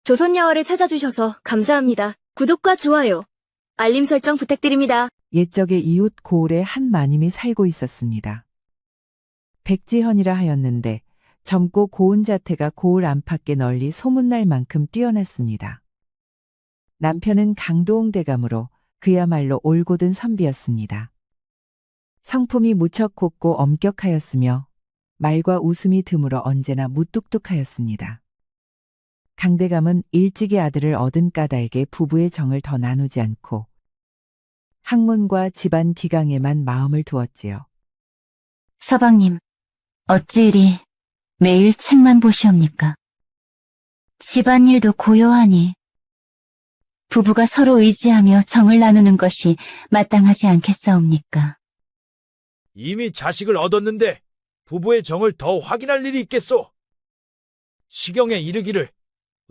조선야화를 찾아주셔서 감사합니다. 구독과 좋아요, 알림 설정 부탁드립니다. 옛적에 이웃 고을에 한 마님이 살고 있었습니다. 백지현이라 하였는데 젊고 고운 자태가 고을 안팎에 널리 소문날 만큼 뛰어났습니다. 남편은 강도홍 대감으로 그야말로 올곧은 선비였습니다. 성품이 무척 곱고 엄격하였으며 말과 웃음이 드물어 언제나 무뚝뚝하였습니다. 강대감은 일찍이 아들을 얻은 까닭에 부부의 정을 더 나누지 않고 학문과 집안 기강에만 마음을 두었지요. 서방님, 어찌 이리 매일 책만 보시옵니까? 집안일도 고요하니 부부가 서로 의지하며 정을 나누는 것이 마땅하지 않겠사옵니까? 이미 자식을 얻었는데 부부의 정을 더 확인할 일이 있겠소. 시경에 이르기를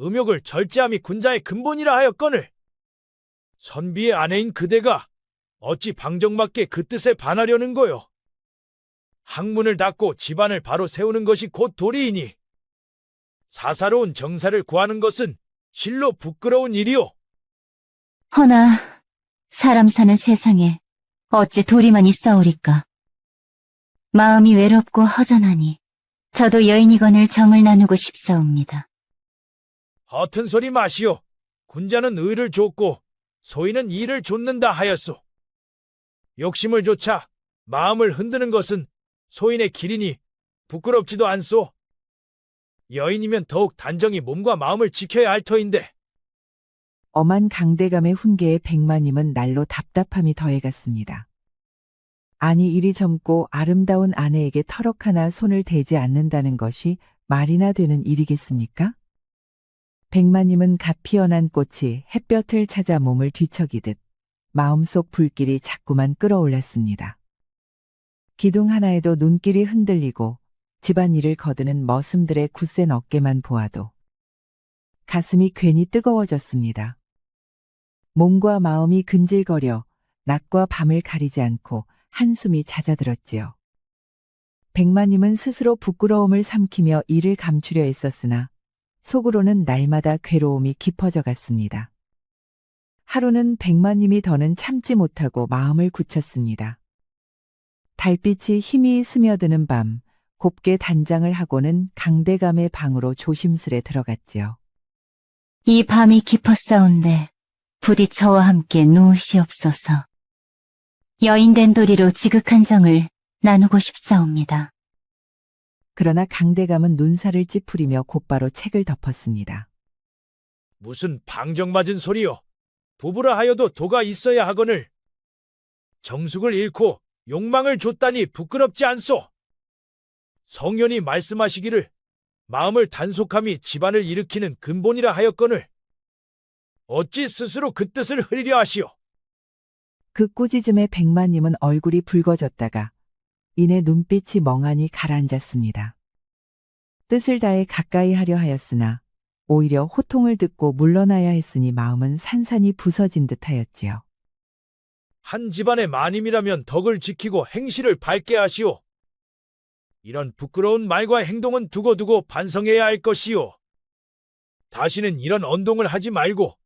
음욕을 절제함이 군자의 근본이라 하였거늘 선비의 아내인 그대가 어찌 방정맞게 그 뜻에 반하려는 거요. 학문을 닦고 집안을 바로 세우는 것이 곧 도리이니 사사로운 정사를 구하는 것은 실로 부끄러운 일이오. 허나 사람 사는 세상에 어찌 도리만 있사오리까? 마음이 외롭고 허전하니 저도 여인이건을 정을 나누고 싶사옵니다. 허튼 소리 마시오. 군자는 의를 좇고 소인은 이를 좇는다 하였소. 욕심을 좇아 마음을 흔드는 것은 소인의 길이니 부끄럽지도 않소. 여인이면 더욱 단정히 몸과 마음을 지켜야 할 터인데. 엄한 강대감의 훈계에 백마님은 날로 답답함이 더해갔습니다. 아니 이리 젊고 아름다운 아내에게 터럭 하나 손을 대지 않는다는 것이 말이나 되는 일이겠습니까? 백마님은 갓 피어난 꽃이 햇볕을 찾아 몸을 뒤척이듯 마음속 불길이 자꾸만 끓어올랐습니다. 기둥 하나에도 눈길이 흔들리고 집안일을 거드는 머슴들의 굳센 어깨만 보아도 가슴이 괜히 뜨거워졌습니다. 몸과 마음이 근질거려 낮과 밤을 가리지 않고 한숨이 잦아들었지요. 백마님은 스스로 부끄러움을 삼키며 이를 감추려 애썼으나 속으로는 날마다 괴로움이 깊어져 갔습니다. 하루는 백마님이 더는 참지 못하고 마음을 굳혔습니다. 달빛이 희미히 스며드는 밤, 곱게 단장을 하고는 강대감의 방으로 조심스레 들어갔지요. 이 밤이 깊었사온데 부디 저와 함께 누우시옵소서. 여인된 도리로 지극한 정을 나누고 싶사옵니다. 그러나 강대감은 눈살을 찌푸리며 곧바로 책을 덮었습니다. 무슨 방정맞은 소리요. 부부라 하여도 도가 있어야 하거늘. 정숙을 잃고 욕망을 좇다니 부끄럽지 않소. 성현이 말씀하시기를 마음을 단속함이 집안을 일으키는 근본이라 하였거늘 어찌 스스로 그 뜻을 흐리려 하시오. 그 꾸짖음에 백마님은 얼굴이 붉어졌다가 이내 눈빛이 멍하니 가라앉았습니다. 뜻을 다해 가까이 하려 하였으나 오히려 호통을 듣고 물러나야 했으니 마음은 산산이 부서진 듯 하였지요. 한 집안의 마님이라면 덕을 지키고 행실을 밝게 하시오. 이런 부끄러운 말과 행동은 두고두고 반성해야 할 것이오. 다시는 이런 언동을 하지 말고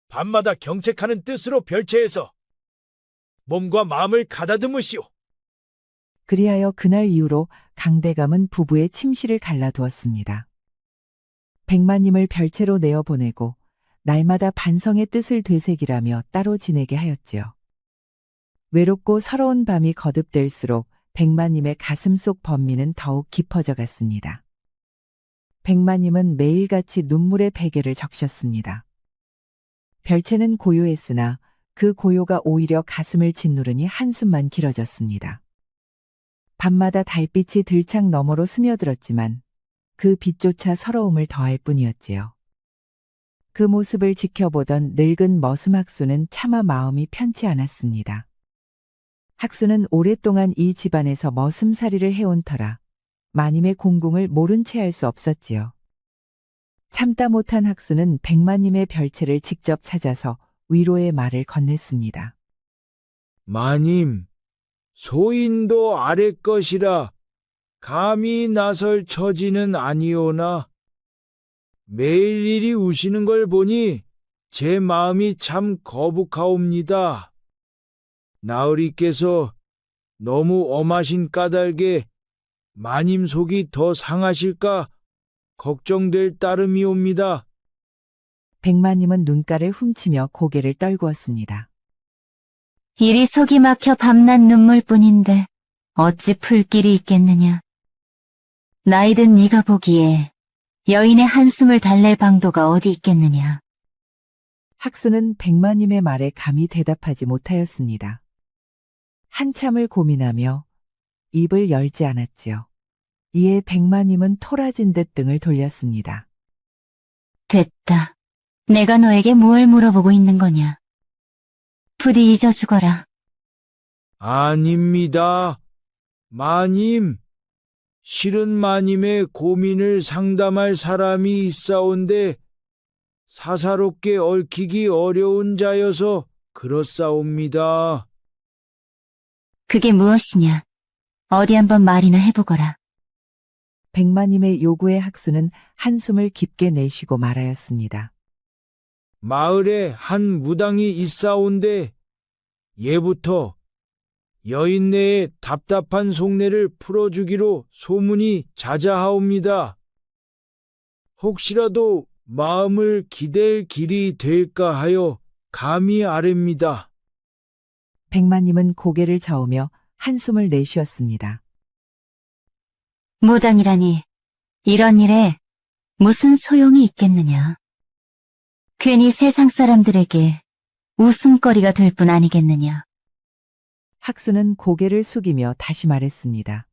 밤마다 경책하는 뜻으로 별채해서 몸과 마음을 가다듬으시오. 그리하여 그날 이후로 강대감은 부부의 침실을 갈라두었습니다. 백마님을 별채로 내어보내고 날마다 반성의 뜻을 되새기라며 따로 지내게 하였지요. 외롭고 서러운 밤이 거듭될수록 백마님의 가슴속 번민은 더욱 깊어져 갔습니다. 백마님은 매일같이 눈물의 베개를 적셨습니다. 별채는 고요했으나 그 고요가 오히려 가슴을 짓누르니 한숨만 길어졌습니다. 밤마다 달빛이 들창 너머로 스며들었지만 그 빛조차 서러움을 더할 뿐이었지요. 그 모습을 지켜보던 늙은 머슴 학수는 차마 마음이 편치 않았습니다. 학수는 오랫동안 이 집안에서 머슴살이를 해온 터라 마님의 공궁을 모른 채 할 수 없었지요. 참다 못한 학수는 백마님의 별채를 직접 찾아서 위로의 말을 건넸습니다. 마님, 소인도 아래 것이라 감히 나설 처지는 아니오나 매일 이리 우시는 걸 보니 제 마음이 참 거북하옵니다. 나으리께서 너무 엄하신 까닭에 마님 속이 더 상하실까 걱정될 따름이옵니다. 백마님은 눈가를 훔치며 고개를 떨구었습니다. 이리 속이 막혀 밤낮 눈물뿐인데 어찌 풀 길이 있겠느냐. 나이든 네가 보기에 여인의 한숨을 달랠 방도가 어디 있겠느냐. 학수는 백마님의 말에 감히 대답하지 못하였습니다. 한참을 고민하며 입을 열지 않았지요. 이에 백마님은 토라진 듯 등을 돌렸습니다. 됐다. 내가 너에게 무얼 물어보고 있는 거냐. 부디 잊어 죽어라. 아닙니다. 마님, 실은 마님의 고민을 상담할 사람이 있사온데 사사롭게 얽히기 어려운 자여서 그렇사옵니다. 그게 무엇이냐. 어디 한번 말이나 해보거라. 백마님의 요구에 학수는 한숨을 깊게 내쉬고 말하였습니다. 마을에 한 무당이 있사온데 예부터 여인네의 답답한 속내를 풀어주기로 소문이 자자하옵니다. 혹시라도 마음을 기댈 길이 될까 하여 감히 아뢰입니다. 백마님은 고개를 저으며 한숨을 내쉬었습니다. 무당이라니 이런 일에 무슨 소용이 있겠느냐. 괜히 세상 사람들에게 웃음거리가 될 뿐 아니겠느냐. 학수는 고개를 숙이며 다시 말했습니다.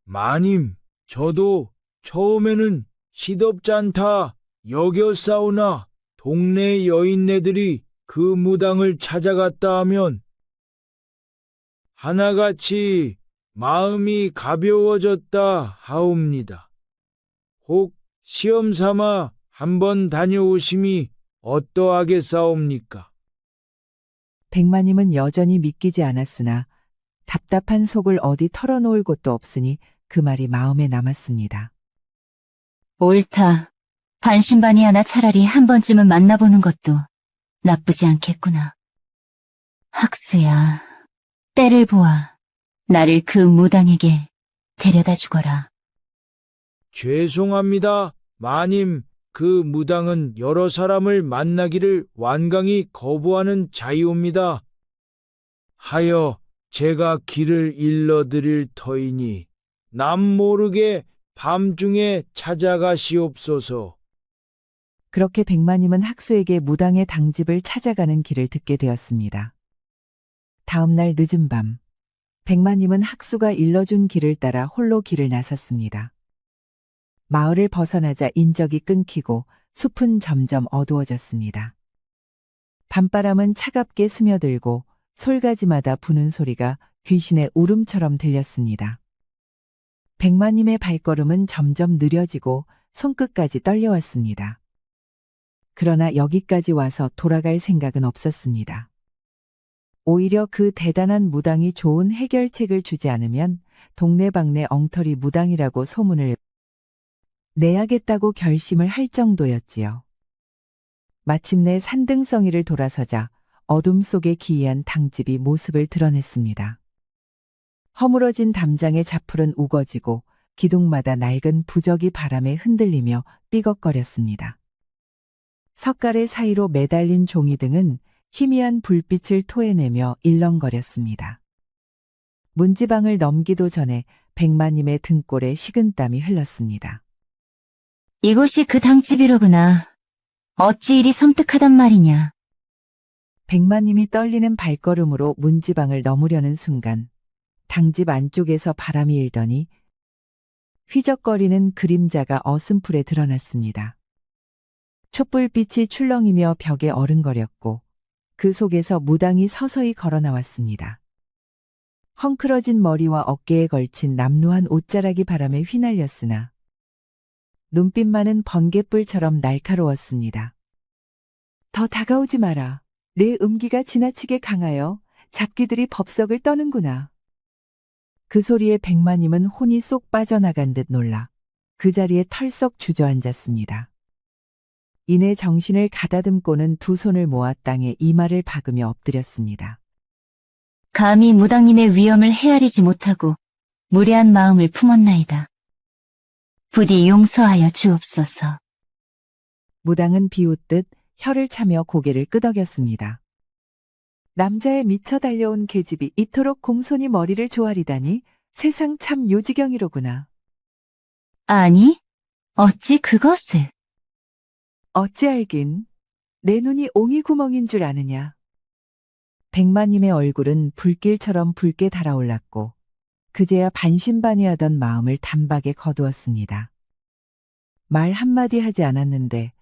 마님, 저도 처음에는 시덥지 않다 여겼사오나 동네 여인네들이 그 무당을 찾아갔다 하면 하나같이 마음이 가벼워졌다 하옵니다. 혹 시험 삼아 한번 다녀오심이 어떠하겠사옵니까? 백마님은 여전히 믿기지 않았으나 답답한 속을 어디 털어놓을 곳도 없으니 그 말이 마음에 남았습니다. 옳다. 반신반의하나 차라리 한 번쯤은 만나보는 것도 나쁘지 않겠구나. 학수야, 때를 보아 나를 그 무당에게 데려다 주거라. 죄송합니다. 마님, 그 무당은 여러 사람을 만나기를 완강히 거부하는 자이옵니다. 하여 제가 길을 일러드릴 터이니 남 모르게 밤중에 찾아가시옵소서. 그렇게 백마님은 학수에게 무당의 당집을 찾아가는 길을 듣게 되었습니다. 다음 날 늦은 밤, 백마님은 학수가 일러준 길을 따라 홀로 길을 나섰습니다. 마을을 벗어나자 인적이 끊기고 숲은 점점 어두워졌습니다. 밤바람은 차갑게 스며들고 솔가지마다 부는 소리가 귀신의 울음처럼 들렸습니다. 백마님의 발걸음은 점점 느려지고 손끝까지 떨려왔습니다. 그러나 여기까지 와서 돌아갈 생각은 없었습니다. 오히려 그 대단한 무당이 좋은 해결책을 주지 않으면 동네방네 엉터리 무당이라고 소문을 내야겠다고 결심을 할 정도였지요. 마침내 산등성이를 돌아서자 어둠 속에 기이한 당집이 모습을 드러냈습니다. 허물어진 담장의 자풀은 우거지고 기둥마다 낡은 부적이 바람에 흔들리며 삐걱거렸습니다. 석가래 사이로 매달린 종이등은 희미한 불빛을 토해내며 일렁거렸습니다. 문지방을 넘기도 전에 백마님의 등골에 식은땀이 흘렀습니다. 이곳이 그 당집이로구나. 어찌 이리 섬뜩하단 말이냐. 백마님이 떨리는 발걸음으로 문지방을 넘으려는 순간 당집 안쪽에서 바람이 일더니 휘적거리는 그림자가 어슴풀에 드러났습니다. 촛불빛이 출렁이며 벽에 어른거렸고 그 속에서 무당이 서서히 걸어 나왔습니다. 헝클어진 머리와 어깨에 걸친 남루한 옷자락이 바람에 휘날렸으나 눈빛만은 번갯불처럼 날카로웠습니다. 더 다가오지 마라. 내 음기가 지나치게 강하여 잡귀들이 법석을 떠는구나. 그 소리에 백마님은 혼이 쏙 빠져나간 듯 놀라 그 자리에 털썩 주저앉았습니다. 이내 정신을 가다듬고는 두 손을 모아 땅에 이마를 박으며 엎드렸습니다. 감히 무당님의 위엄을 헤아리지 못하고 무례한 마음을 품었나이다. 부디 용서하여 주옵소서. 무당은 비웃듯 혀를 차며 고개를 끄덕였습니다. 남자의 미쳐 달려온 계집이 이토록 공손히 머리를 조아리다니 세상 참 요지경이로구나. 아니, 어찌 그것을? 어찌 알긴 내 눈이 옹이구멍인 줄 아느냐. 백마님의 얼굴은 불길처럼 붉게 달아올랐고 그제야 반신반의하던 마음을 단박에 거두었습니다. 말 한마디 하지 않았는데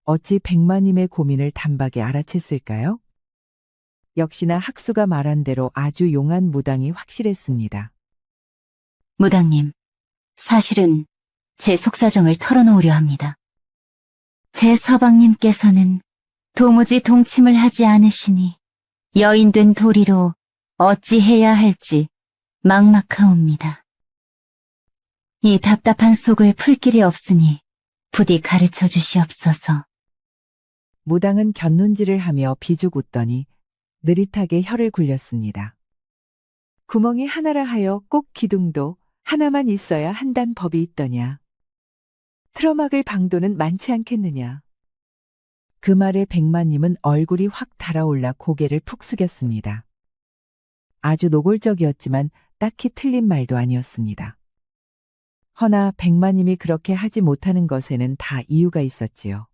어찌 백마님의 고민을 단박에 알아챘을까요? 역시나 학수가 말한 대로 아주 용한 무당이 확실했습니다. 무당님, 사실은 제 속사정을 털어놓으려 합니다. 제 서방님께서는 도무지 동침을 하지 않으시니 여인된 도리로 어찌해야 할지 막막하옵니다. 이 답답한 속을 풀 길이 없으니 부디 가르쳐 주시옵소서. 무당은 곁눈질을 하며 비죽 웃더니 느릿하게 혀를 굴렸습니다. 구멍이 하나라 하여 꼭 기둥도 하나만 있어야 한단 법이 있더냐. 틀어막을 방도는 많지 않겠느냐. 그 말에 백마님은 얼굴이 확 달아올라 고개를 푹 숙였습니다. 아주 노골적이었지만 딱히 틀린 말도 아니었습니다. 허나 백마님이 그렇게 하지 못하는 것에는 다 이유가 있었지요.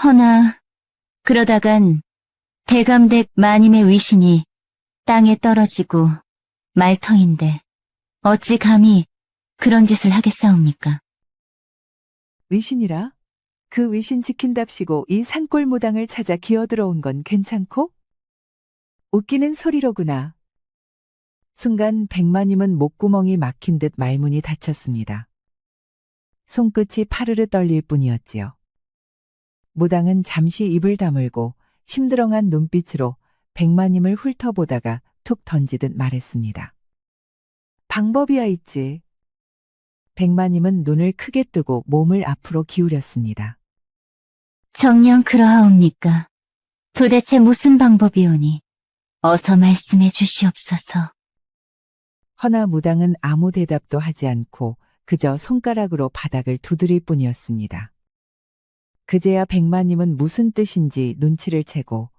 허나 그러다간 대감댁 마님의 위신이 땅에 떨어지고 말터인데 어찌 감히 그런 짓을 하겠사옵니까? 위신이라? 그 위신 지킨답시고 이 산골 무당을 찾아 기어들어온 건 괜찮고? 웃기는 소리로구나. 순간 백마님은 목구멍이 막힌 듯 말문이 닫혔습니다. 손끝이 파르르 떨릴 뿐이었지요. 무당은 잠시 입을 다물고 심드렁한 눈빛으로 백마님을 훑어보다가 툭 던지듯 말했습니다. 방법이야 있지. 백마님은 눈을 크게 뜨고 몸을 앞으로 기울였습니다. 정녕 그러하옵니까? 도대체 무슨 방법이오니? 어서 말씀해 주시옵소서. 허나 무당은 아무 대답도 하지 않고 그저 손가락으로 바닥을 두드릴 뿐이었습니다. 그제야 백마님은 무슨 뜻인지 눈치를 채고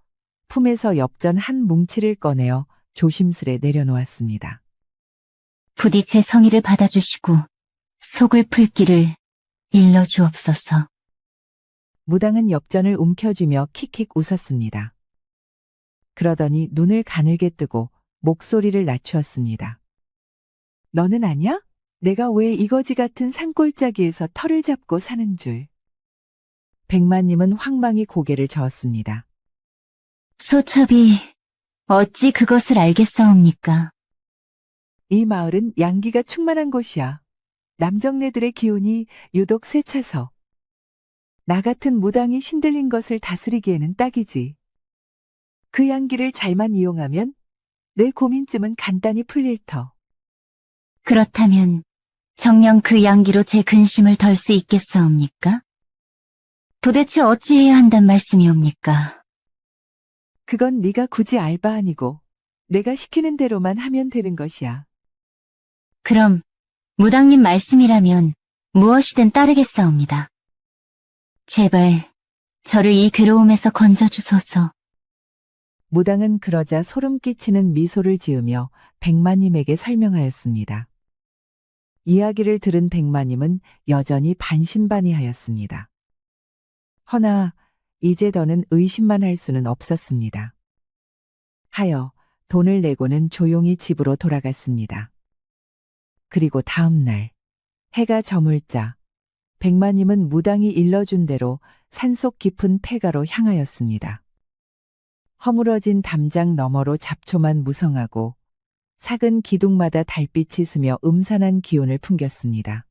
품에서 엽전 한 뭉치를 꺼내어 조심스레 내려놓았습니다. 부디 제 성의를 받아주시고 속을 풀 길을 일러주옵소서. 무당은 엽전을 움켜쥐며 킥킥 웃었습니다. 그러더니 눈을 가늘게 뜨고 목소리를 낮추었습니다. 너는 아냐? 내가 왜 이거지 같은 산골짜기에서 털을 잡고 사는 줄. 백마님은 황망히 고개를 저었습니다. 소첩이 어찌 그것을 알겠사옵니까? 이 마을은 양기가 충만한 곳이야. 남정네들의 기운이 유독 세차서. 나 같은 무당이 신들린 것을 다스리기에는 딱이지. 그 양기를 잘만 이용하면 내 고민쯤은 간단히 풀릴 터. 그렇다면 정녕 그 양기로 제 근심을 덜 수 있겠사옵니까? 도대체 어찌해야 한단 말씀이옵니까? 그건 네가 굳이 알 바 아니고 내가 시키는 대로만 하면 되는 것이야. 그럼 무당님 말씀이라면 무엇이든 따르겠사옵니다. 제발 저를 이 괴로움에서 건져주소서. 무당은 그러자 소름 끼치는 미소를 지으며 백마님에게 설명하였습니다. 이야기를 들은 백마님은 여전히 반신반의하였습니다. 허나 이제 더는 의심만 할 수는 없었습니다. 하여 돈을 내고는 조용히 집으로 돌아갔습니다. 그리고 다음 날 해가 저물자 백마님은 무당이 일러준 대로 산속 깊은 폐가로 향하였습니다. 허물어진 담장 너머로 잡초만 무성하고 삭은 기둥마다 달빛이 스며 음산한 기운을 풍겼습니다.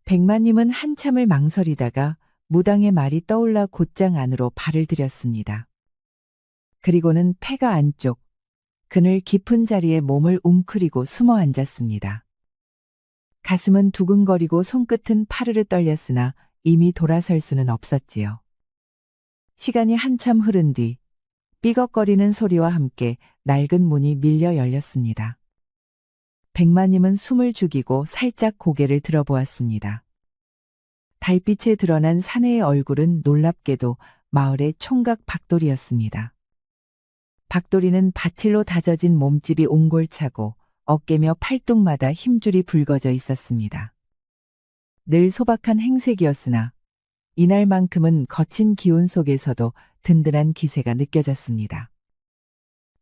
백마님은 한참을 망설이다가 무당의 말이 떠올라 곧장 안으로 발을 들였습니다. 그리고는 폐가 안쪽 그늘 깊은 자리에 몸을 웅크리고 숨어 앉았습니다. 가슴은 두근거리고 손끝은 파르르 떨렸으나 이미 돌아설 수는 없었지요. 시간이 한참 흐른 뒤 삐걱거리는 소리와 함께 낡은 문이 밀려 열렸습니다. 백마님은 숨을 죽이고 살짝 고개를 들어보았습니다. 달빛에 드러난 사내의 얼굴은 놀랍게도 마을의 총각 박돌이였습니다. 박돌이는 바칠로 다져진 몸집이 옹골차고 어깨며 팔뚝마다 힘줄이 붉어져 있었습니다. 늘 소박한 행색이었으나 이날만큼은 거친 기운 속에서도 든든한 기세가 느껴졌습니다.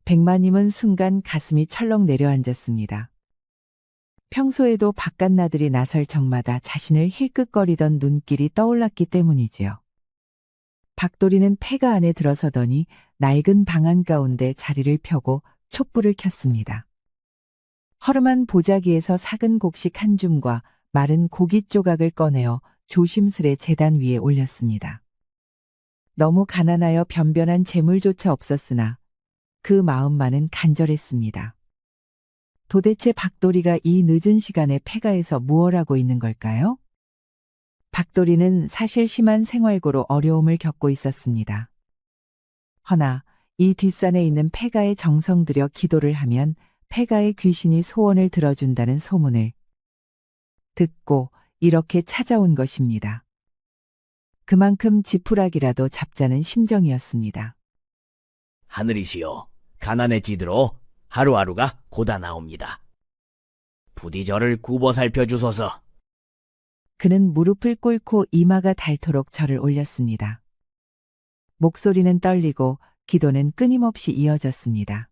백마님은 순간 가슴이 철렁 내려앉았습니다. 평소에도 바깥나들이 나설 적마다 자신을 힐끗거리던 눈길이 떠올랐기 때문이지요. 박돌이는 폐가 안에 들어서더니 낡은 방 한가운데 자리를 펴고 촛불을 켰습니다. 허름한 보자기에서 삭은 곡식 한 줌과 마른 고기 조각을 꺼내어 조심스레 제단 위에 올렸습니다. 너무 가난하여 변변한 재물조차 없었으나 그 마음만은 간절했습니다. 도대체 박돌이가 이 늦은 시간에 폐가에서 무얼 하고 있는 걸까요? 박돌이는 사실 심한 생활고로 어려움을 겪고 있었습니다. 허나 이 뒷산에 있는 폐가에 정성 들여 기도를 하면 폐가의 귀신이 소원을 들어준다는 소문을 듣고 이렇게 찾아온 것입니다. 그만큼 지푸라기라도 잡자는 심정이었습니다. 하늘이시여, 가난의 지드로 하루하루가 고단하옵니다. 부디 저를 굽어 살펴주소서. 그는 무릎을 꿇고 이마가 닳도록 절을 올렸습니다. 목소리는 떨리고 기도는 끊임없이 이어졌습니다.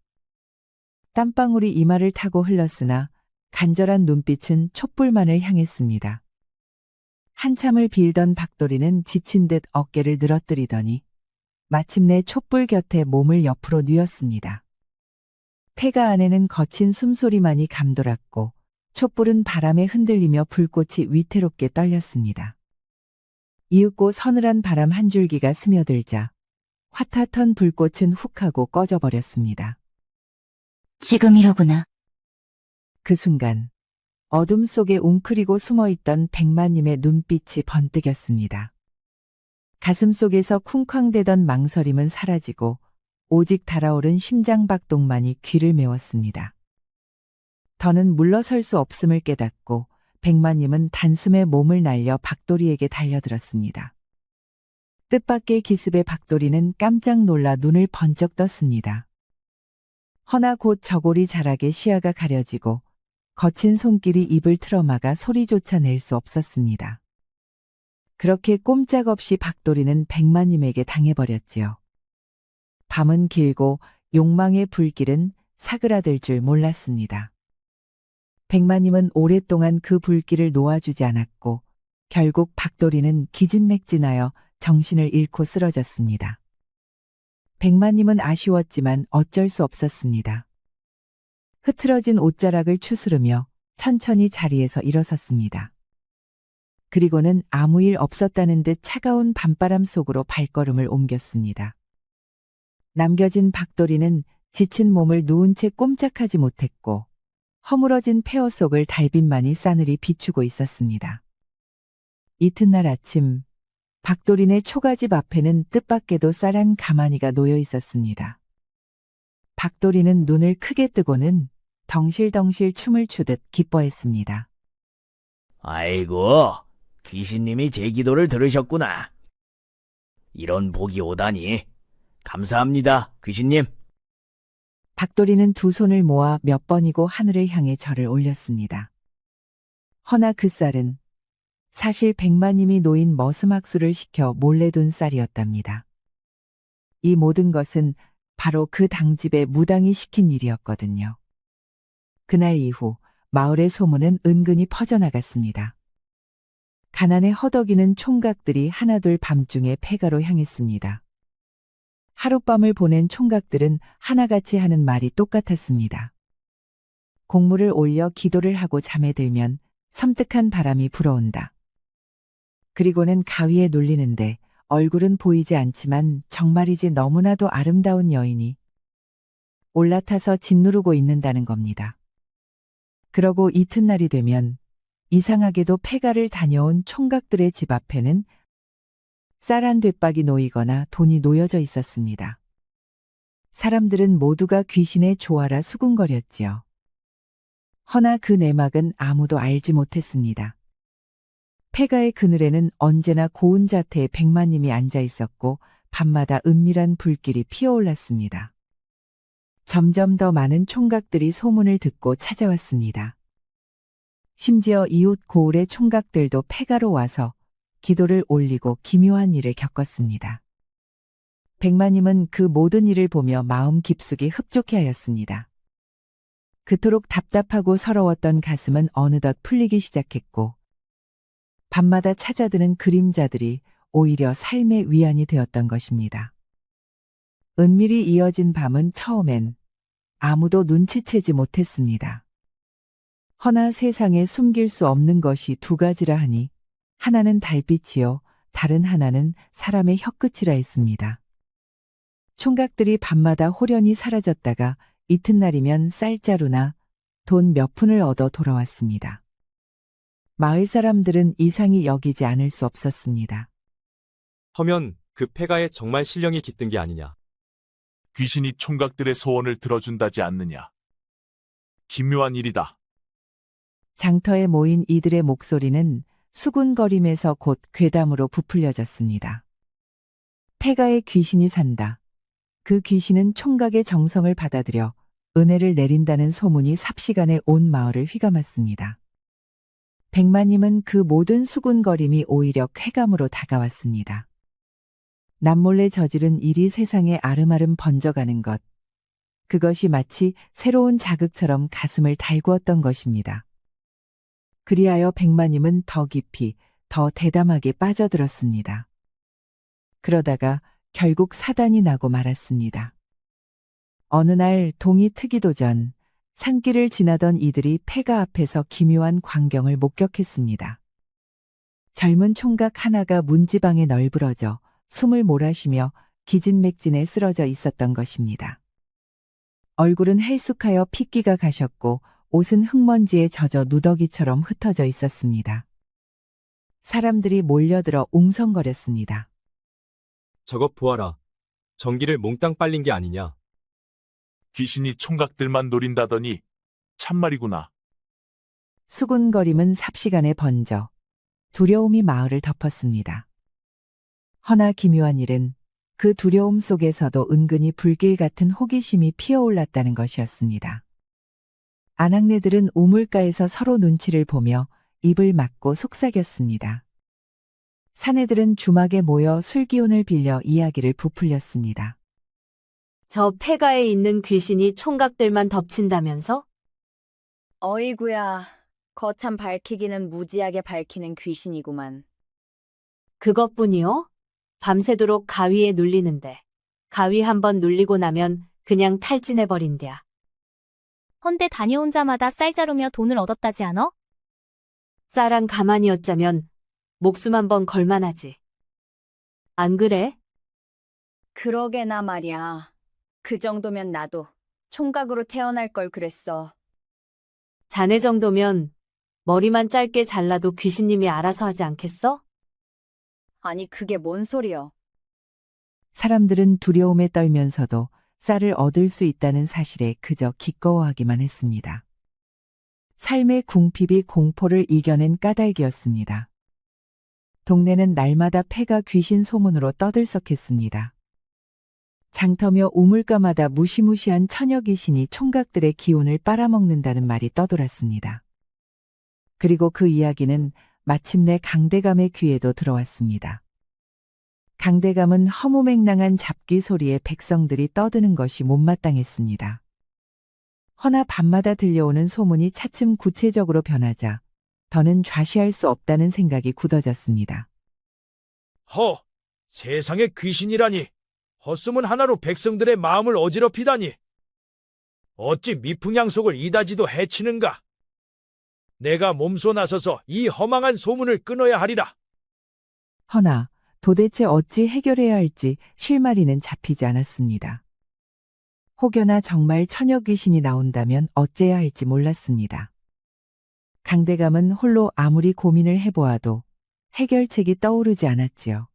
땀방울이 이마를 타고 흘렀으나 간절한 눈빛은 촛불만을 향했습니다. 한참을 빌던 박돌이는 지친 듯 어깨를 늘어뜨리더니 마침내 촛불 곁에 몸을 옆으로 뉘었습니다. 폐가 안에는 거친 숨소리만이 감돌았고 촛불은 바람에 흔들리며 불꽃이 위태롭게 떨렸습니다. 이윽고 서늘한 바람 한 줄기가 스며들자 화타턴 불꽃은 훅 하고 꺼져버렸습니다. 지금이로구나. 그 순간 어둠 속에 웅크리고 숨어있던 백마님의 눈빛이 번뜩였습니다. 가슴 속에서 쿵쾅대던 망설임은 사라지고 오직 달아오른 심장박동만이 귀를 메웠습니다. 더는 물러설 수 없음을 깨닫고 백마님은 단숨에 몸을 날려 박돌이에게 달려들었습니다. 뜻밖의 기습에 박돌이는 깜짝 놀라 눈을 번쩍 떴습니다. 허나 곧 저고리 자락에 시야가 가려지고 거친 손길이 입을 틀어막아 소리조차 낼 수 없었습니다. 그렇게 꼼짝없이 박돌이는 백마님에게 당해버렸지요. 밤은 길고 욕망의 불길은 사그라들 줄 몰랐습니다. 백마님은 오랫동안 그 불길을 놓아주지 않았고 결국 박돌이는 기진맥진하여 정신을 잃고 쓰러졌습니다. 백마님은 아쉬웠지만 어쩔 수 없었습니다. 흐트러진 옷자락을 추스르며 천천히 자리에서 일어섰습니다. 그리고는 아무 일 없었다는 듯 차가운 밤바람 속으로 발걸음을 옮겼습니다. 남겨진 박돌이는 지친 몸을 누운 채 꼼짝하지 못했고 허물어진 폐허 속을 달빛만이 싸늘히 비추고 있었습니다. 이튿날 아침 박돌이네 초가집 앞에는 뜻밖에도 쌀한 가마니가 놓여 있었습니다. 박돌이는 눈을 크게 뜨고는 덩실덩실 춤을 추듯 기뻐했습니다. 아이고, 귀신님이 제 기도를 들으셨구나. 이런 복이 오다니. 감사합니다, 귀신님. 박돌이는 두 손을 모아 몇 번이고 하늘을 향해 절을 올렸습니다. 허나 그 쌀은 사실 백마님이 놓인 머스막수를 시켜 몰래 둔 쌀이었답니다. 이 모든 것은 바로 그 당집에 무당이 시킨 일이었거든요. 그날 이후 마을의 소문은 은근히 퍼져나갔습니다. 가난에 허덕이는 총각들이 하나둘 밤중에 폐가로 향했습니다. 하룻밤을 보낸 총각들은 하나같이 하는 말이 똑같았습니다. 곡물을 올려 기도를 하고 잠에 들면 섬뜩한 바람이 불어온다. 그리고는 가위에 눌리는데 얼굴은 보이지 않지만 정말이지 너무나도 아름다운 여인이 올라타서 짓누르고 있는다는 겁니다. 그러고 이튿날이 되면 이상하게도 폐가를 다녀온 총각들의 집 앞에는 쌀 한 되박이 놓이거나 돈이 놓여져 있었습니다. 사람들은 모두가 귀신의 조화라 수군거렸지요. 허나 그 내막은 아무도 알지 못했습니다. 폐가의 그늘에는 언제나 고운 자태의 백마님이 앉아 있었고 밤마다 은밀한 불길이 피어올랐습니다. 점점 더 많은 총각들이 소문을 듣고 찾아왔습니다. 심지어 이웃 고을의 총각들도 폐가로 와서 기도를 올리고 기묘한 일을 겪었습니다. 백마님은 그 모든 일을 보며 마음 깊숙이 흡족해하였습니다. 그토록 답답하고 서러웠던 가슴은 어느덧 풀리기 시작했고 밤마다 찾아드는 그림자들이 오히려 삶의 위안이 되었던 것입니다. 은밀히 이어진 밤은 처음엔 아무도 눈치채지 못했습니다. 허나 세상에 숨길 수 없는 것이 두 가지라 하니 하나는 달빛이요 다른 하나는 사람의 혀끝이라 했습니다. 총각들이 밤마다 호련히 사라졌다가 이튿날이면 쌀자루나 돈 몇 푼을 얻어 돌아왔습니다. 마을 사람들은 이상히 여기지 않을 수 없었습니다. 허면 그 폐가에 정말 신령이 깃든 게 아니냐. 귀신이 총각들의 소원을 들어준다지 않느냐. 기묘한 일이다. 장터에 모인 이들의 목소리는 수군거림에서 곧 괴담으로 부풀려졌습니다. 폐가에 귀신이 산다. 그 귀신은 총각의 정성을 받아들여 은혜를 내린다는 소문이 삽시간에 온 마을을 휘감았습니다. 백마님은 그 모든 수군거림이 오히려 쾌감으로 다가왔습니다. 남몰래 저지른 일이 세상에 아름아름 번져가는 것. 그것이 마치 새로운 자극처럼 가슴을 달구었던 것입니다. 그리하여 백마님은 더 깊이, 더 대담하게 빠져들었습니다. 그러다가 결국 사단이 나고 말았습니다. 어느 날 동이 트기도 전 산길을 지나던 이들이 폐가 앞에서 기묘한 광경을 목격했습니다. 젊은 총각 하나가 문지방에 널브러져 숨을 몰아쉬며 기진맥진에 쓰러져 있었던 것입니다. 얼굴은 헬쑥하여 핏기가 가셨고 옷은 흙먼지에 젖어 누더기처럼 흩어져 있었습니다. 사람들이 몰려들어 웅성거렸습니다. 저것 보아라. 전기를 몽땅 빨린 게 아니냐. 귀신이 총각들만 노린다더니 참말이구나. 수군거림은 삽시간에 번져 두려움이 마을을 덮었습니다. 허나 기묘한 일은 그 두려움 속에서도 은근히 불길 같은 호기심이 피어올랐다는 것이었습니다. 아낙네들은 우물가에서 서로 눈치를 보며 입을 막고 속삭였습니다. 사내들은 주막에 모여 술기운을 빌려 이야기를 부풀렸습니다. 저 폐가에 있는 귀신이 총각들만 덮친다면서? 어이구야, 거참 밝히기는 무지하게 밝히는 귀신이구만. 그것뿐이요? 밤새도록 가위에 눌리는데 가위 한번 눌리고 나면 그냥 탈진해버린대야. 헌데 다녀온 자마다 쌀자루며 돈을 얻었다지 않어? 쌀랑 가만히 었자면 목숨 한번 걸만하지. 안 그래? 그러게나 말이야. 그 정도면 나도 총각으로 태어날 걸 그랬어. 자네 정도면 머리만 짧게 잘라도 귀신님이 알아서 하지 않겠어? 아니 그게 뭔 소리여. 사람들은 두려움에 떨면서도 쌀을 얻을 수 있다는 사실에 그저 기꺼워하기만 했습니다. 삶의 궁핍이 공포를 이겨낸 까닭이었습니다. 동네는 날마다 폐가 귀신 소문으로 떠들썩했습니다. 장터며 우물가마다 무시무시한 처녀 귀신이 총각들의 기운을 빨아먹는다는 말이 떠돌았습니다. 그리고 그 이야기는 마침내 강대감의 귀에도 들어왔습니다. 강대감은 허무맹랑한 잡기 소리에 백성들이 떠드는 것이 못마땅했습니다. 허나 밤마다 들려오는 소문이 차츰 구체적으로 변하자 더는 좌시할 수 없다는 생각이 굳어졌습니다. 세상에 귀신이라니. 헛소문 하나로 백성들의 마음을 어지럽히다니. 어찌 미풍양속을 이다지도 해치는가. 내가 몸소 나서서 이 허망한 소문을 끊어야 하리라. 허나 도대체 어찌 해결해야 할지 실마리는 잡히지 않았습니다. 혹여나 정말 처녀 귀신이 나온다면 어째야 할지 몰랐습니다. 강대감은 홀로 아무리 고민을 해보아도 해결책이 떠오르지 않았지요.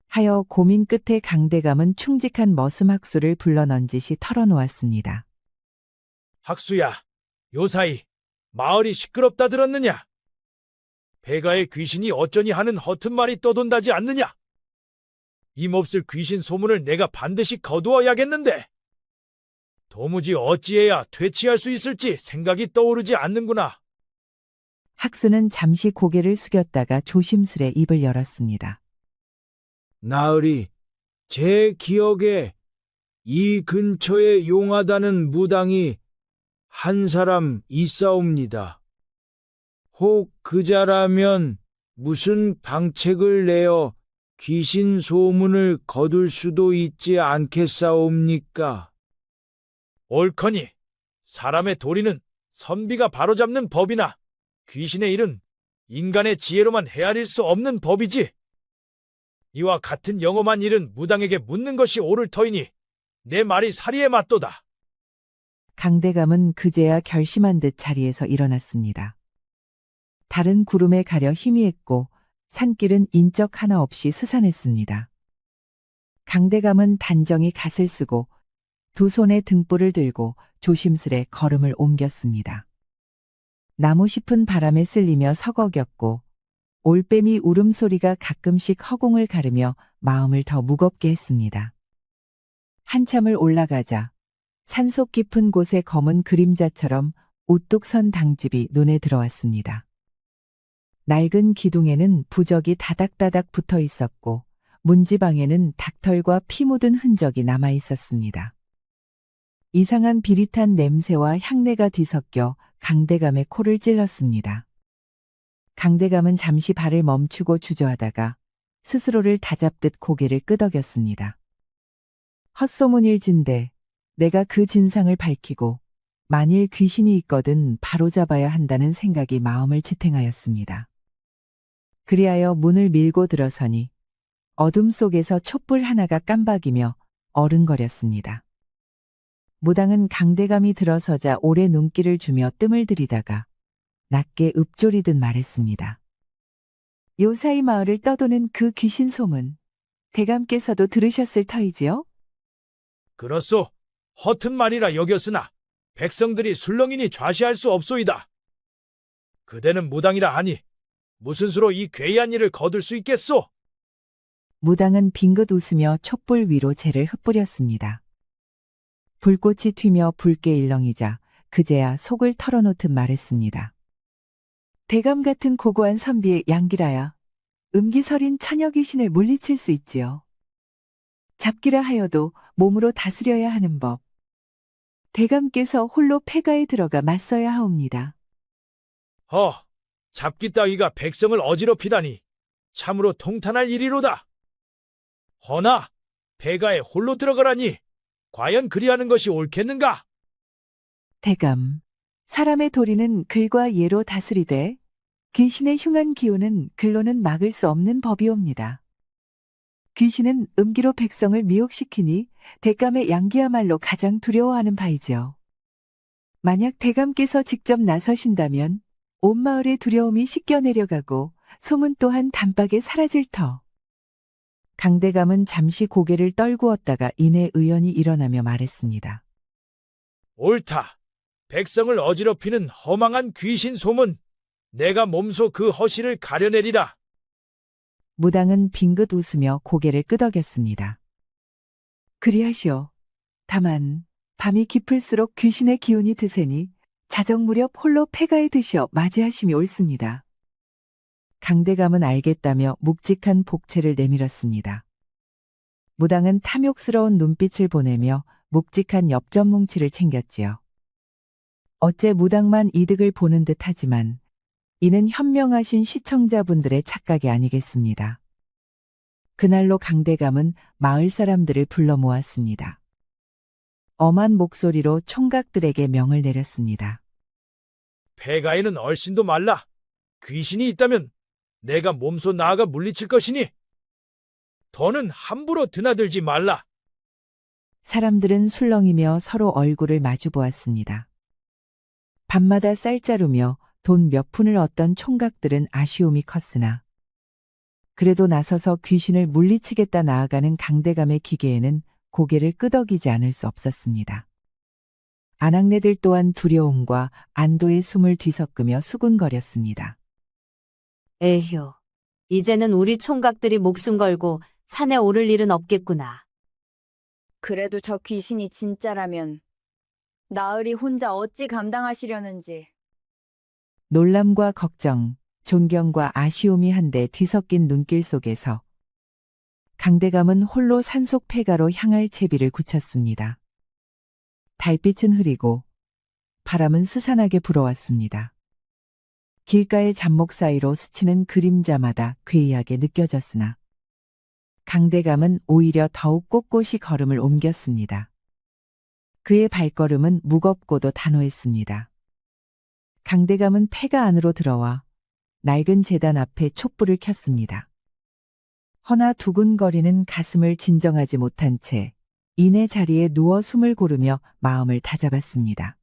하여 고민 끝에 강대감은 충직한 머슴 학수를 불러 넌지시 털어놓았습니다. 학수야, 요사이 마을이 시끄럽다 들었느냐? 폐가의 귀신이 어쩌니 하는 허튼 말이 떠돈다지 않느냐? 이 몹쓸 귀신 소문을 내가 반드시 거두어야겠는데 도무지 어찌해야 퇴치할 수 있을지 생각이 떠오르지 않는구나. 학수는 잠시 고개를 숙였다가 조심스레 입을 열었습니다. 나으리, 제 기억에 이 근처에 용하다는 무당이 한 사람 있사옵니다. 혹 그자라면 무슨 방책을 내어 귀신 소문을 거둘 수도 있지 않겠사옵니까? 옳거니 사람의 도리는 선비가 바로잡는 법이나 귀신의 일은 인간의 지혜로만 헤아릴 수 없는 법이지. 이와 같은 영험한 일은 무당에게 묻는 것이 옳을 터이니 내 말이 사리에 맞도다. 강대감은 그제야 결심한 듯 자리에서 일어났습니다. 달은 구름에 가려 희미했고 산길은 인적 하나 없이 스산했습니다. 강대감은 단정히 갓을 쓰고 두 손에 등불을 들고 조심스레 걸음을 옮겼습니다. 나무 잎은 바람에 쓸리며 서걱였고 올빼미 울음소리가 가끔씩 허공을 가르며 마음을 더 무겁게 했습니다. 한참을 올라가자 산속 깊은 곳의 검은 그림자처럼 우뚝 선 당집이 눈에 들어왔습니다. 낡은 기둥에는 부적이 다닥다닥 붙어 있었고 문지방에는 닭털과 피 묻은 흔적이 남아 있었습니다. 이상한 비릿한 냄새와 향내가 뒤섞여 강대감의 코를 찔렀습니다. 강대감은 잠시 발을 멈추고 주저하다가 스스로를 다잡듯 고개를 끄덕였습니다. 헛소문일진데 내가 그 진상을 밝히고 만일 귀신이 있거든 바로잡아야 한다는 생각이 마음을 지탱하였습니다. 그리하여 문을 밀고 들어서니 어둠 속에서 촛불 하나가 깜박이며 어른거렸습니다. 무당은 강대감이 들어서자 오래 눈길을 주며 뜸을 들이다가 낮게 읊조리듯 말했습니다. 요사이 마을을 떠도는 그 귀신 소문, 대감께서도 들으셨을 터이지요? 그렇소. 허튼 말이라 여겼으나 백성들이 술렁이니 좌시할 수 없소이다. 그대는 무당이라 하니 무슨 수로 이 괴이한 일을 거둘 수 있겠소? 무당은 빙긋 웃으며 촛불 위로 재를 흩뿌렸습니다. 불꽃이 튀며 붉게 일렁이자 그제야 속을 털어놓듯 말했습니다. 대감 같은 고고한 선비의 양기라야 음기서린 처녀 귀신을 물리칠 수 있지요. 잡기라 하여도 몸으로 다스려야 하는 법. 대감께서 홀로 폐가에 들어가 맞서야 하옵니다. 잡기 따위가 백성을 어지럽히다니 참으로 통탄할 일이로다. 허나 폐가에 홀로 들어가라니 과연 그리하는 것이 옳겠는가? 대감, 사람의 도리는 글과 예로 다스리되 귀신의 흉한 기운은 글로는 막을 수 없는 법이옵니다. 귀신은 음기로 백성을 미혹시키니 대감의 양기야말로 가장 두려워하는 바이지요. 만약 대감께서 직접 나서신다면 온 마을의 두려움이 씻겨 내려가고 소문 또한 단박에 사라질 터. 강대감은 잠시 고개를 떨구었다가 이내 의연히 일어나며 말했습니다. 옳다. 백성을 어지럽히는 허망한 귀신 소문. 내가 몸소 그 허실을 가려내리라. 무당은 빙긋 웃으며 고개를 끄덕였습니다. 그리하시오. 다만 밤이 깊을수록 귀신의 기운이 드세니 자정 무렵 홀로 폐가에 드시어 맞이하심이 옳습니다. 강대감은 알겠다며 묵직한 복채를 내밀었습니다. 무당은 탐욕스러운 눈빛을 보내며 묵직한 엽전뭉치를 챙겼지요. 어째 무당만 이득을 보는 듯 하지만 이는 현명하신 시청자분들의 착각이 아니겠습니다. 그날로 강대감은 마을 사람들을 불러 모았습니다. 엄한 목소리로 총각들에게 명을 내렸습니다. 폐가에는 얼씬도 말라. 귀신이 있다면 내가 몸소 나아가 물리칠 것이니 더는 함부로 드나들지 말라. 사람들은 술렁이며 서로 얼굴을 마주 보았습니다. 밤마다 쌀자루며 돈 몇 푼을 얻던 총각들은 아쉬움이 컸으나 그래도 나서서 귀신을 물리치겠다 나아가는 강대감의 기계에는 고개를 끄덕이지 않을 수 없었습니다. 아낙네들 또한 두려움과 안도의 숨을 뒤섞으며 수군거렸습니다. 에휴, 이제는 우리 총각들이 목숨 걸고 산에 오를 일은 없겠구나. 그래도 저 귀신이 진짜라면 나으리 혼자 어찌 감당하시려는지. 놀람과 걱정, 존경과 아쉬움이 한데 뒤섞인 눈길 속에서 강대감은 홀로 산속 폐가로 향할 채비를 굳혔습니다. 달빛은 흐리고 바람은 스산하게 불어왔습니다. 길가의 잡목 사이로 스치는 그림자마다 괴이하게 느껴졌으나 강대감은 오히려 더욱 꼿꼿이 걸음을 옮겼습니다. 그의 발걸음은 무겁고도 단호했습니다. 강대감은 폐가 안으로 들어와 낡은 제단 앞에 촛불을 켰습니다. 허나 두근거리는 가슴을 진정하지 못한 채 이내 자리에 누워 숨을 고르며 마음을 다잡았습니다.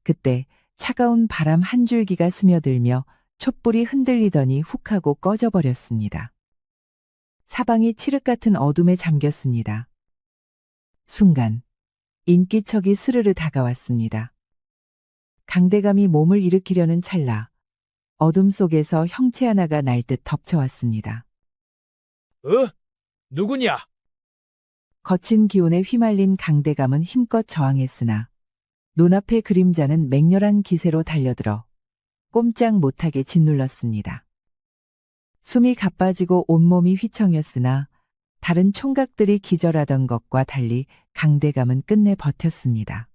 그때 차가운 바람 한 줄기가 스며들며 촛불이 흔들리더니 훅 하고 꺼져버렸습니다. 사방이 칠흑 같은 어둠에 잠겼습니다. 순간 인기척이 스르르 다가왔습니다. 강대감이 몸을 일으키려는 찰나 어둠 속에서 형체 하나가 날듯 덮쳐왔습니다. 누구냐? 거친 기운에 휘말린 강대감은 힘껏 저항했으나 눈앞의 그림자는 맹렬한 기세로 달려들어 꼼짝 못하게 짓눌렀습니다. 숨이 가빠지고 온몸이 휘청였으나 다른 총각들이 기절하던 것과 달리 강대감은 끝내 버텼습니다.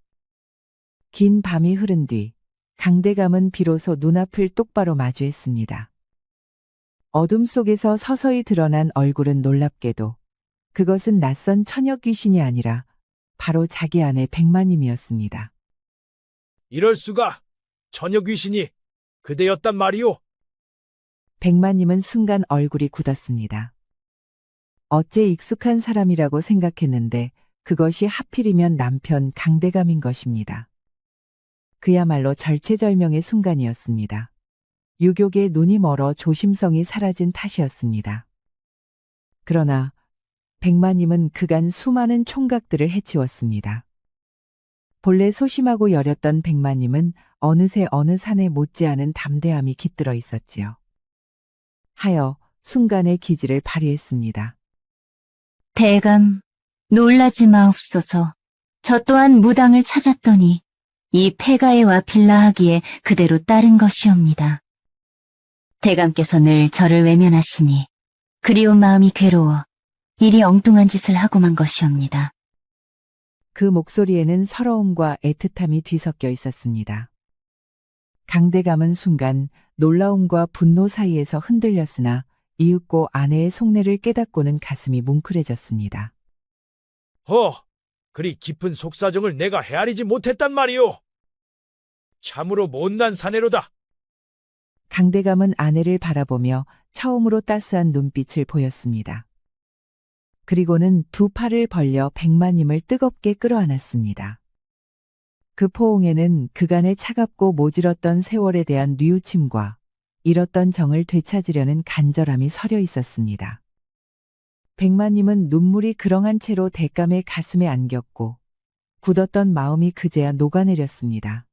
긴 밤이 흐른 뒤 강대감은 비로소 눈앞을 똑바로 마주했습니다. 어둠 속에서 서서히 드러난 얼굴은 놀랍게도 그것은 낯선 처녀 귀신이 아니라 바로 자기 아내 백마님이었습니다. 이럴 수가. 처녀 귀신이 그대였단 말이오. 백마님은 순간 얼굴이 굳었습니다. 어째 익숙한 사람이라고 생각했는데 그것이 하필이면 남편 강대감인 것입니다. 그야말로 절체절명의 순간이었습니다. 유격의 눈이 멀어 조심성이 사라진 탓이었습니다. 그러나 백마님은 그간 수많은 총각들을 해치웠습니다. 본래 소심하고 여렸던 백마님은 어느새 어느 산에 못지않은 담대함이 깃들어 있었지요. 하여 순간의 기지를 발휘했습니다. 대감, 놀라지 마옵소서. 저 또한 무당을 찾았더니 이 폐가에와 빌라하기에 그대로 따른 것이옵니다. 대감께서 늘 저를 외면하시니 그리운 마음이 괴로워 이리 엉뚱한 짓을 하고만 것이옵니다. 그 목소리에는 서러움과 애틋함이 뒤섞여 있었습니다. 강대감은 순간 놀라움과 분노 사이에서 흔들렸으나 이윽고 아내의 속내를 깨닫고는 가슴이 뭉클해졌습니다. 그리 깊은 속사정을 내가 헤아리지 못했단 말이오. 참으로 못난 사내로다. 강대감은 아내를 바라보며 처음으로 따스한 눈빛을 보였습니다. 그리고는 두 팔을 벌려 백마님을 뜨겁게 끌어안았습니다. 그 포옹에는 그간의 차갑고 모질었던 세월에 대한 뉘우침과 잃었던 정을 되찾으려는 간절함이 서려 있었습니다. 백마님은 눈물이 그렁한 채로 대감의 가슴에 안겼고 굳었던 마음이 그제야 녹아내렸습니다.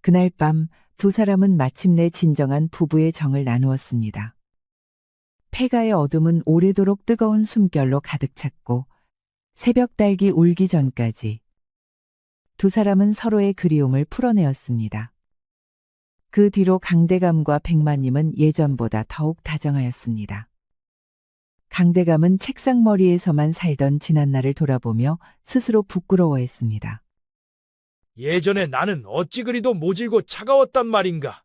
그날 밤 두 사람은 마침내 진정한 부부의 정을 나누었습니다. 폐가의 어둠은 오래도록 뜨거운 숨결로 가득 찼고 새벽 달기 울기 전까지 두 사람은 서로의 그리움을 풀어내었습니다. 그 뒤로 강대감과 백마님은 예전보다 더욱 다정하였습니다. 강대감은 책상머리에서만 살던 지난날을 돌아보며 스스로 부끄러워했습니다. 예전에 나는 어찌 그리도 모질고 차가웠단 말인가.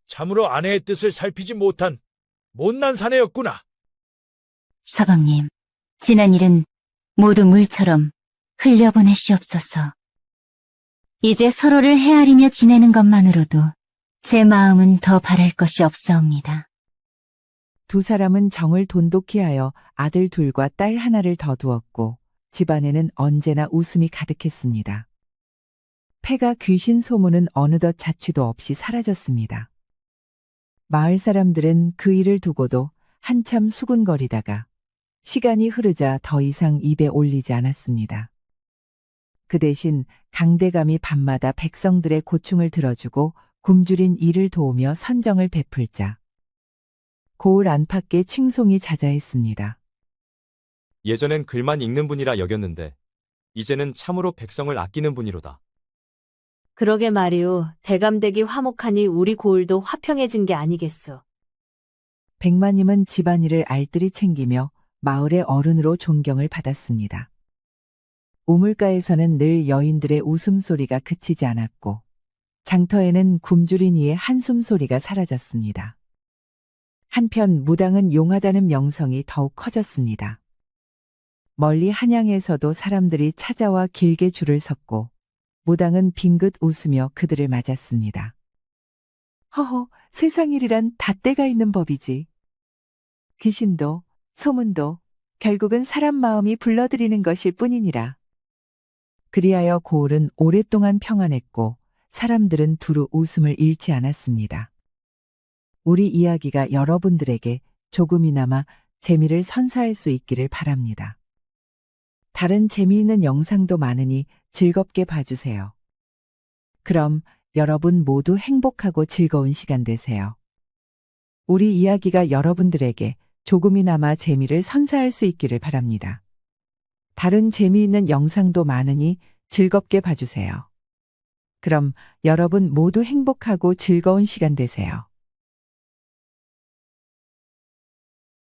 참으로 아내의 뜻을 살피지 못한 못난 사내였구나. 서방님, 지난 일은 모두 물처럼 흘려보내시옵소서. 이제 서로를 헤아리며 지내는 것만으로도 제 마음은 더 바랄 것이 없사옵니다. 두 사람은 정을 돈독히 하여 아들 둘과 딸 하나를 더 두었고 집안에는 언제나 웃음이 가득했습니다. 폐가 귀신 소문은 어느덧 자취도 없이 사라졌습니다. 마을 사람들은 그 일을 두고도 한참 수군거리다가 시간이 흐르자 더 이상 입에 올리지 않았습니다. 그 대신 강대감이 밤마다 백성들의 고충을 들어주고 굶주린 이를 도우며 선정을 베풀자 고을 안팎의 칭송이 자자했습니다. 예전엔 글만 읽는 분이라 여겼는데 이제는 참으로 백성을 아끼는 분이로다. 그러게 말이오. 대감댁이 화목하니 우리 고을도 화평해진 게 아니겠소. 백마님은 집안일을 알뜰히 챙기며 마을의 어른으로 존경을 받았습니다. 우물가에서는 늘 여인들의 웃음소리가 그치지 않았고 장터에는 굶주린 이의 한숨소리가 사라졌습니다. 한편 무당은 용하다는 명성이 더욱 커졌습니다. 멀리 한양에서도 사람들이 찾아와 길게 줄을 섰고 무당은 빙긋 웃으며 그들을 맞았습니다. 허허, 세상일이란 닷대가 있는 법이지. 귀신도 소문도 결국은 사람 마음이 불러들이는 것일 뿐이니라. 그리하여 고을은 오랫동안 평안했고 사람들은 두루 웃음을 잃지 않았습니다. 우리 이야기가 여러분들에게 조금이나마 재미를 선사할 수 있기를 바랍니다. 다른 재미있는 영상도 많으니 즐겁게 봐주세요. 그럼 여러분 모두 행복하고 즐거운 시간 되세요. 우리 이야기가 여러분들에게 조금이나마 재미를 선사할 수 있기를 바랍니다. 다른 재미있는 영상도 많으니 즐겁게 봐주세요. 그럼 여러분 모두 행복하고 즐거운 시간 되세요.